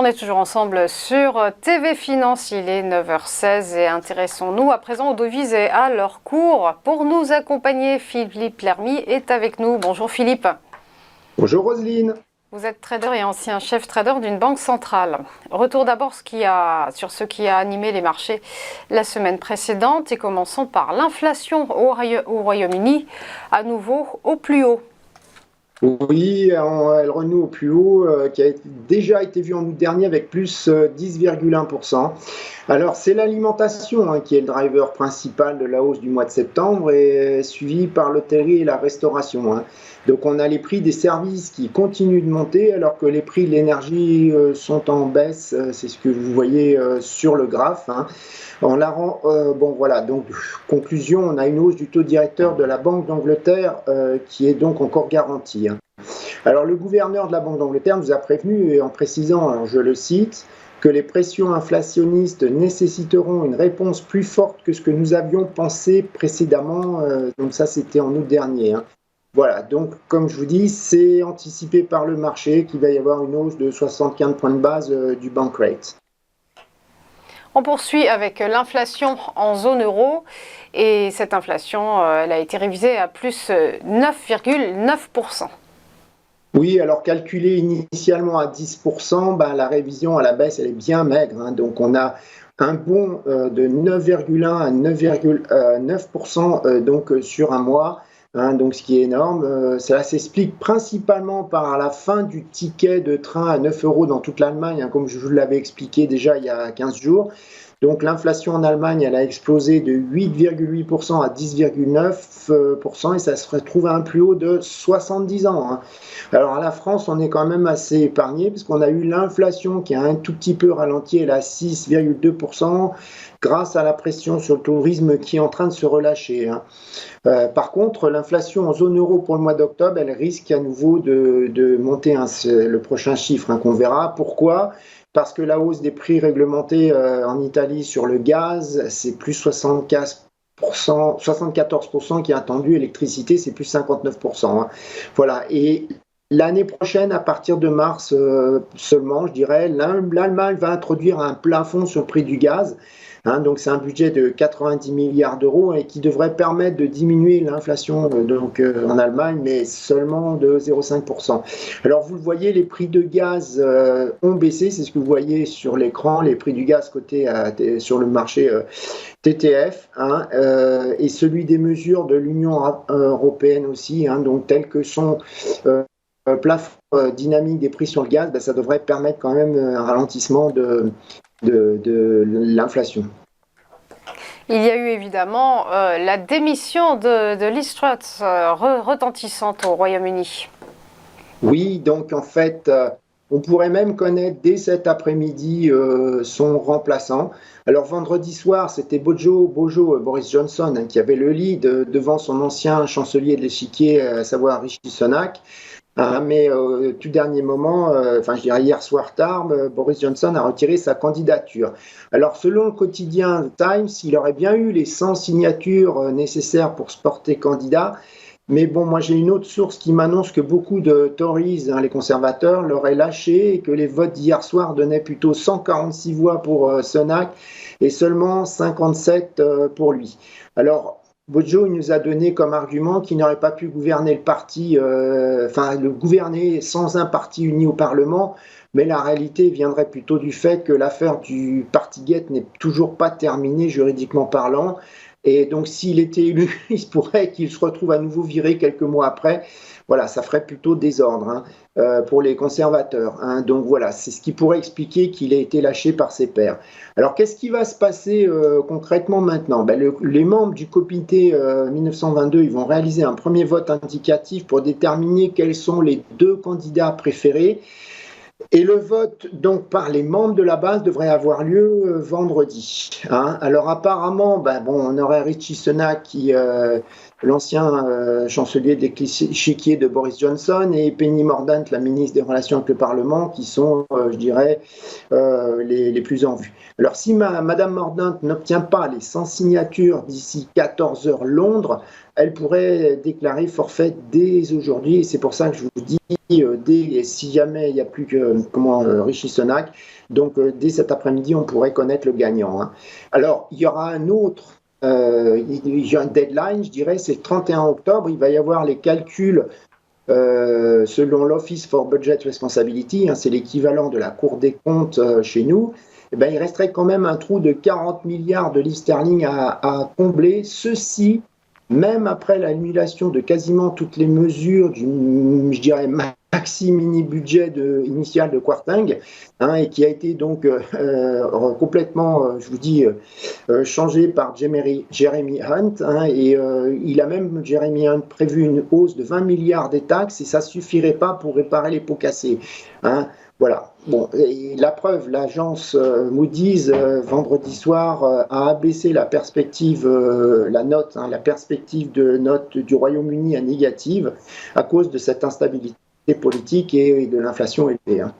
On est toujours ensemble sur TV Finance, il est 9h16 et intéressons-nous à présent aux devises et à leur cours. Pour nous accompagner, Philippe Lermy est avec nous. Bonjour Philippe. Bonjour Roselyne. Vous êtes trader et ancien chef trader d'une banque centrale. Retour d'abord sur ce qui a animé les marchés la semaine précédente et commençons par l'inflation au Royaume-Uni, à nouveau au plus haut. Oui, elle renoue au plus haut, qui a déjà été vu en août dernier avec plus 10,1%. Alors c'est l'alimentation qui est le driver principal de la hausse du mois de septembre et suivi par l'hôtellerie et la restauration. Donc on a les prix des services qui continuent de monter alors que les prix de l'énergie sont en baisse, c'est ce que vous voyez sur le graphe. Bon voilà, donc conclusion, on a une hausse du taux directeur de la Banque d'Angleterre qui est donc encore garantie. Alors le gouverneur de la Banque d'Angleterre nous a prévenu en précisant, alors je le cite, que les pressions inflationnistes nécessiteront une réponse plus forte que ce que nous avions pensé précédemment. Donc ça c'était en août dernier. Voilà, donc comme je vous dis, c'est anticipé par le marché qu'il va y avoir une hausse de 75 points de base du bank rate. On poursuit avec l'inflation en zone euro et cette inflation elle a été révisée à plus 9,9%. Oui, alors calculé initialement à 10%, la révision à la baisse elle est bien maigre. Donc on a un bond de 9,1 à 9,9% donc sur un mois. Donc ce qui est énorme. Cela s'explique principalement par la fin du ticket de train à 9 euros dans toute l'Allemagne, comme je vous l'avais expliqué déjà il y a 15 jours. Donc l'inflation en Allemagne, elle a explosé de 8,8% à 10,9% et ça se retrouve à un plus haut de 70 ans. Alors à la France, on est quand même assez épargné puisqu'on a eu l'inflation qui a un tout petit peu ralenti, elle est à 6,2% grâce à la pression sur le tourisme qui est en train de se relâcher. Par contre, l'inflation en zone euro pour le mois d'octobre, elle risque à nouveau de monter. C'est le prochain chiffre qu'on verra. Pourquoi ? Parce que la hausse des prix réglementés en Italie sur le gaz, c'est plus 74% qui est attendu. Électricité, c'est plus 59%. Voilà. Et l'année prochaine, à partir de mars seulement, je dirais, l'Allemagne va introduire un plafond sur le prix du gaz. Donc c'est un budget de 90 milliards d'euros et qui devrait permettre de diminuer l'inflation en Allemagne, mais seulement de 0,5%. Alors vous le voyez, les prix de gaz ont baissé, c'est ce que vous voyez sur l'écran, les prix du gaz cotés sur le marché TTF, et celui des mesures de l'Union européenne aussi, donc telles que son plafond dynamique des prix sur le gaz, ça devrait permettre quand même un ralentissement de l'inflation. Il y a eu évidemment la démission de Liz Truss retentissante au Royaume-Uni. Oui, donc en fait, on pourrait même connaître dès cet après-midi son remplaçant. Alors vendredi soir, c'était Boris Johnson qui avait le lead devant son ancien chancelier de l'échiquier, à savoir Rishi Sunak. Mais tout dernier moment, je dirais hier soir tard, Boris Johnson a retiré sa candidature. Alors selon le quotidien Times, il aurait bien eu les 100 signatures nécessaires pour se porter candidat. Mais bon, moi j'ai une autre source qui m'annonce que beaucoup de Tories, les conservateurs, l'auraient lâché et que les votes d'hier soir donnaient plutôt 146 voix pour Sunak et seulement 57 pour lui. Alors, Bojo, il nous a donné comme argument qu'il n'aurait pas pu gouverner le parti, le gouverner sans un parti uni au Parlement, mais la réalité viendrait plutôt du fait que l'affaire du Partygate n'est toujours pas terminée juridiquement parlant. Et donc, s'il était élu, il se pourrait qu'il se retrouve à nouveau viré quelques mois après. Voilà, ça ferait plutôt désordre pour les conservateurs. Donc voilà, c'est ce qui pourrait expliquer qu'il ait été lâché par ses pairs. Alors, qu'est-ce qui va se passer concrètement maintenant ? Les membres du comité 1922, ils vont réaliser un premier vote indicatif pour déterminer quels sont les deux candidats préférés. Et le vote donc par les membres de la base devrait avoir lieu vendredi. Alors apparemment, on aurait Rishi Sunak qui l'ancien chancelier des l'échiquier de Boris Johnson, et Penny Mordaunt, la ministre des Relations avec le Parlement, qui sont, je dirais, les plus en vue. Alors, si Madame Mordaunt n'obtient pas les 100 signatures d'ici 14 heures Londres, elle pourrait déclarer forfait dès aujourd'hui. Et c'est pour ça que je vous dis, si jamais il n'y a plus que Rishi Sunak, donc dès cet après-midi, on pourrait connaître le gagnant. Hein. Alors, il y aura un autre deadline, je dirais, c'est le 31 octobre. Il va y avoir les calculs selon l'Office for Budget Responsibility, hein, c'est l'équivalent de la Cour des comptes chez nous. Eh ben, il resterait quand même un trou de 40 milliards de livres sterling à combler. Ceci, même après l'annulation de quasiment toutes les mesures du, je dirais, maxi mini-budget initial de Kwarteng, hein, et qui a été donc complètement, je vous dis, changé par Jeremy Hunt. Hein, et il a même, Jeremy Hunt, prévu une hausse de 20 milliards des taxes, et ça ne suffirait pas pour réparer les pots cassés. Hein. Voilà. Bon, et la preuve, l'agence Moody's vendredi soir a abaissé la perspective, la perspective de note du Royaume-Uni à négative à cause de cette instabilité politique et de l'inflation élevée. Hein.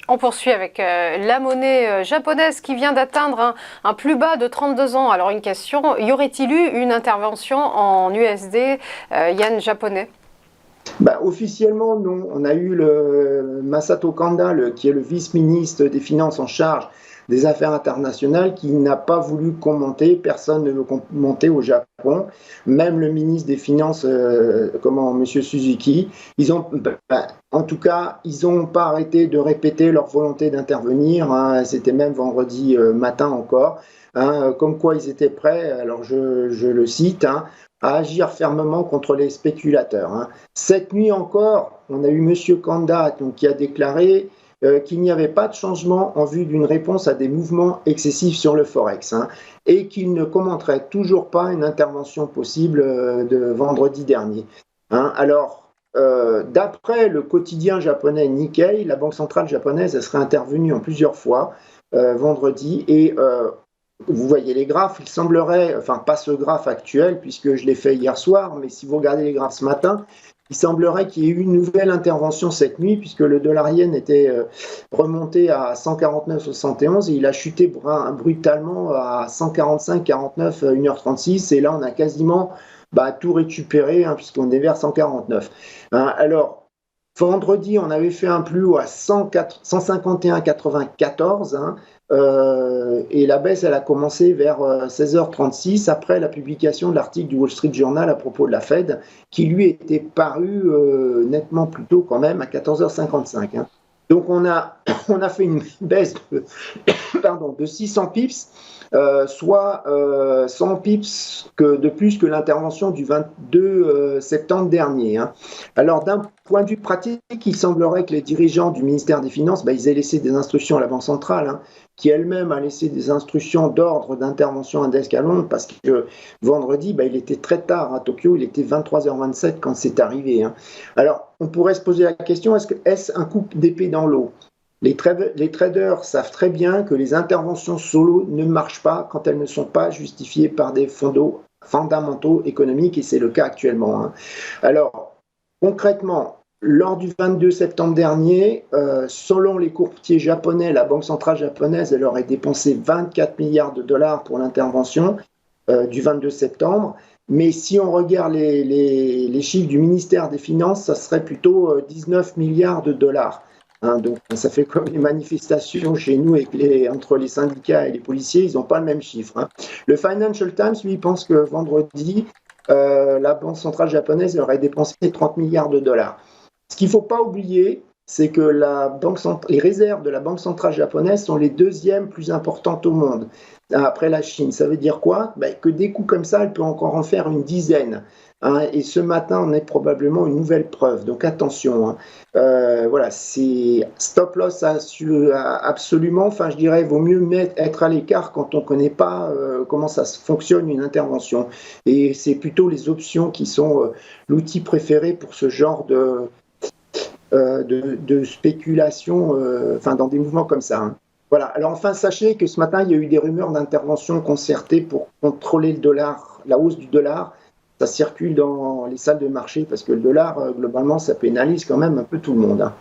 On poursuit avec la monnaie japonaise qui vient d'atteindre un plus bas de 32 ans. Alors une question, y aurait-il eu une intervention en USD yen japonais ? Officiellement, non. On a eu le Masato Kanda, qui est le vice-ministre des Finances en charge des affaires internationales, qui n'a pas voulu commenter. Personne ne veut commenter au Japon. Même le ministre des Finances, M. Suzuki, en tout cas, ils n'ont pas arrêté de répéter leur volonté d'intervenir. Hein. C'était même vendredi matin encore. Hein, comme quoi ils étaient prêts, alors je le cite, hein, à agir fermement contre les spéculateurs. Hein. Cette nuit encore, on a eu M. Kanda qui a déclaré qu'il n'y avait pas de changement en vue d'une réponse à des mouvements excessifs sur le Forex, hein, et qu'il ne commenterait toujours pas une intervention possible de vendredi dernier. Hein. Alors, d'après le quotidien japonais Nikkei, la Banque centrale japonaise serait intervenue en plusieurs fois vendredi, et vous voyez les graphes, il semblerait, enfin pas ce graphe actuel puisque je l'ai fait hier soir, mais si vous regardez les graphes ce matin, il semblerait qu'il y ait eu une nouvelle intervention cette nuit puisque le dollar yen était remonté à 149,71 et il a chuté brutalement à 145,49 à 1h36 et là on a quasiment tout récupéré hein, puisqu'on est vers 149. Hein, alors, vendredi, on avait fait un plus haut à 151,94 hein, et la baisse, elle a commencé vers 16h36 après la publication de l'article du Wall Street Journal à propos de la Fed, qui lui était paru nettement plus tôt quand même à 14h55. Hein. Donc on a fait une baisse de 600 pips, soit 100 pips de plus que l'intervention du 22 septembre dernier. Hein. Alors d'un point de vue pratique, il semblerait que les dirigeants du ministère des Finances, ils aient laissé des instructions à la Banque centrale, hein, qui elle-même a laissé des instructions d'ordre d'intervention index à Londres, parce que vendredi, il était très tard à Tokyo, il était 23h27 quand c'est arrivé. Hein. Alors, on pourrait se poser la question, est-ce un coup d'épée dans l'eau ? Les traders savent très bien que les interventions solo ne marchent pas quand elles ne sont pas justifiées par des fondamentaux économiques, et c'est le cas actuellement. Hein. Alors, concrètement, lors du 22 septembre dernier, selon les courtiers japonais, la Banque centrale japonaise elle aurait dépensé 24 milliards de dollars pour l'intervention du 22 septembre. Mais si on regarde les chiffres du ministère des Finances, ça serait plutôt 19 milliards de dollars. Hein, donc ça fait comme les manifestations chez nous entre les syndicats et les policiers, ils n'ont pas le même chiffre. Hein. Le Financial Times, lui, pense que vendredi, la Banque centrale japonaise aurait dépensé 30 milliards de dollars. Ce qu'il ne faut pas oublier, c'est que les réserves de la Banque centrale japonaise sont les deuxièmes plus importantes au monde, après la Chine. Ça veut dire quoi ? Que des coups comme ça, elle peut encore en faire une dizaine. Hein, et ce matin, on est probablement une nouvelle preuve. Donc attention. Hein. Voilà, c'est stop loss absolument. Enfin, je dirais, vaut mieux être à l'écart quand on ne connaît pas comment ça fonctionne une intervention. Et c'est plutôt les options qui sont l'outil préféré pour ce genre de spéculation, dans des mouvements comme ça. Hein. Voilà. Alors enfin, sachez que ce matin, il y a eu des rumeurs d'intervention concertée pour contrôler le dollar, la hausse du dollar. ça circule dans les salles de marché parce que le dollar, globalement, ça pénalise quand même un peu tout le monde, hein.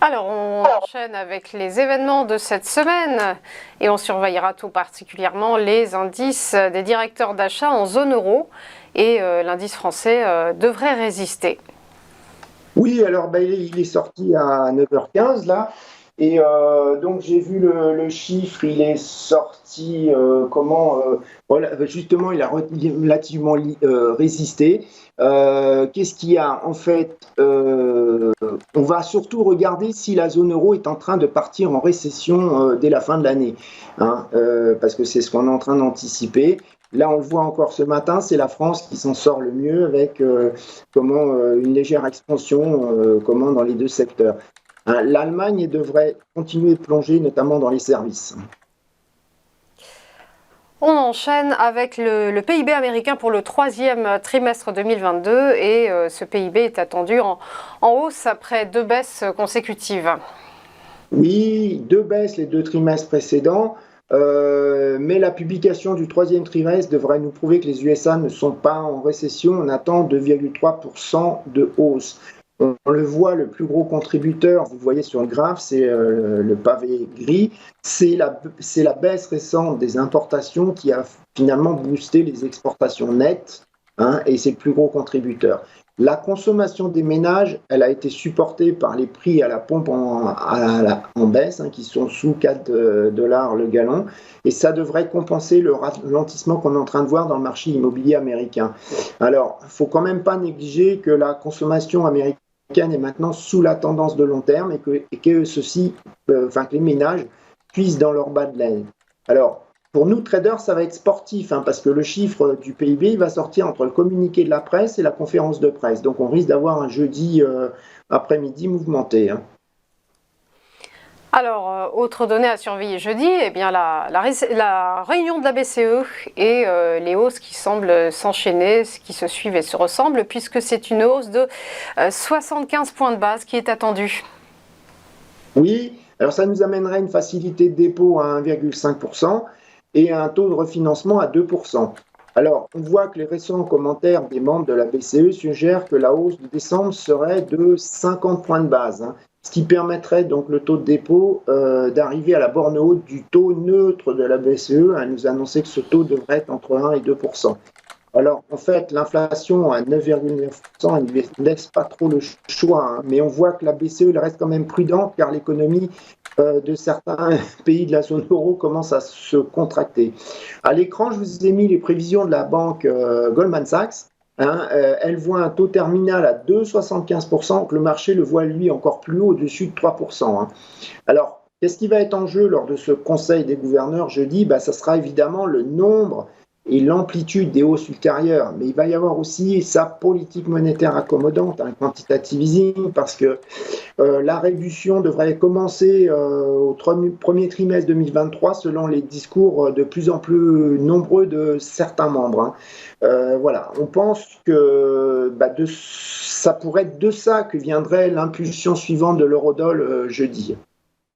Alors, on enchaîne avec les événements de cette semaine et on surveillera tout particulièrement les indices des directeurs d'achat en zone euro et l'indice français devrait résister. Oui, alors il est sorti à 9h15 là. Et donc j'ai vu le chiffre, il est sorti voilà, justement il a relativement résisté. Qu'est-ce qu'il y a en fait, on va surtout regarder si la zone euro est en train de partir en récession dès la fin de l'année, hein, parce que c'est ce qu'on est en train d'anticiper. Là, on le voit encore ce matin, c'est la France qui s'en sort le mieux avec une légère expansion dans les deux secteurs. Hein, l'Allemagne devrait continuer de plonger, notamment dans les services. On enchaîne avec le PIB américain pour le troisième trimestre 2022 et ce PIB est attendu en hausse après 2 baisses consécutives. Oui, 2 baisses les 2 trimestres précédents, mais la publication du troisième trimestre devrait nous prouver que les USA ne sont pas en récession. On attend 2,3% de hausse. On le voit, le plus gros contributeur, vous voyez sur le graphe, c'est le pavé gris, c'est la baisse récente des importations qui a finalement boosté les exportations nettes, hein, et c'est le plus gros contributeur. La consommation des ménages, elle a été supportée par les prix à la pompe en baisse, hein, qui sont sous 4 dollars le gallon, et ça devrait compenser le ralentissement qu'on est en train de voir dans le marché immobilier américain. Alors, il ne faut quand même pas négliger que la consommation américaine est maintenant sous la tendance de long terme et que que les ménages puissent dans leur bas de laine. Alors, pour nous, traders, ça va être sportif, hein, parce que le chiffre du PIB il va sortir entre le communiqué de la presse et la conférence de presse. Donc, on risque d'avoir un jeudi après-midi mouvementé, hein. Alors, autre donnée à surveiller jeudi, eh bien la réunion de la BCE et les hausses qui semblent s'enchaîner, qui se suivent et se ressemblent, puisque c'est une hausse de 75 points de base qui est attendue. Oui, alors ça nous amènerait une facilité de dépôt à 1,5% et un taux de refinancement à 2%. Alors, on voit que les récents commentaires des membres de la BCE suggèrent que la hausse de décembre serait de 50 points de base, hein, ce qui permettrait donc le taux de dépôt d'arriver à la borne haute du taux neutre de la BCE. Elle nous a annoncé que ce taux devrait être entre 1 et 2%. Alors, en fait, l'inflation à 9,9%, elle ne laisse pas trop le choix, hein, mais on voit que la BCE elle reste quand même prudente car l'économie de certains pays de la zone euro commence à se contracter. À l'écran, je vous ai mis les prévisions de la banque Goldman Sachs. Hein, elle voit un taux terminal à 2,75%, que le marché le voit lui encore plus haut, au-dessus de 3%. Hein. Alors, qu'est-ce qui va être en jeu lors de ce conseil des gouverneurs jeudi? Ça sera évidemment le nombre et l'amplitude des hausses ultérieures. Mais il va y avoir aussi sa politique monétaire accommodante, un quantitative easing, parce que la réduction devrait commencer au premier trimestre 2023, selon les discours de plus en plus nombreux de certains membres, hein. Voilà, on pense que ça pourrait être de ça que viendrait l'impulsion suivante de l'eurodoll jeudi.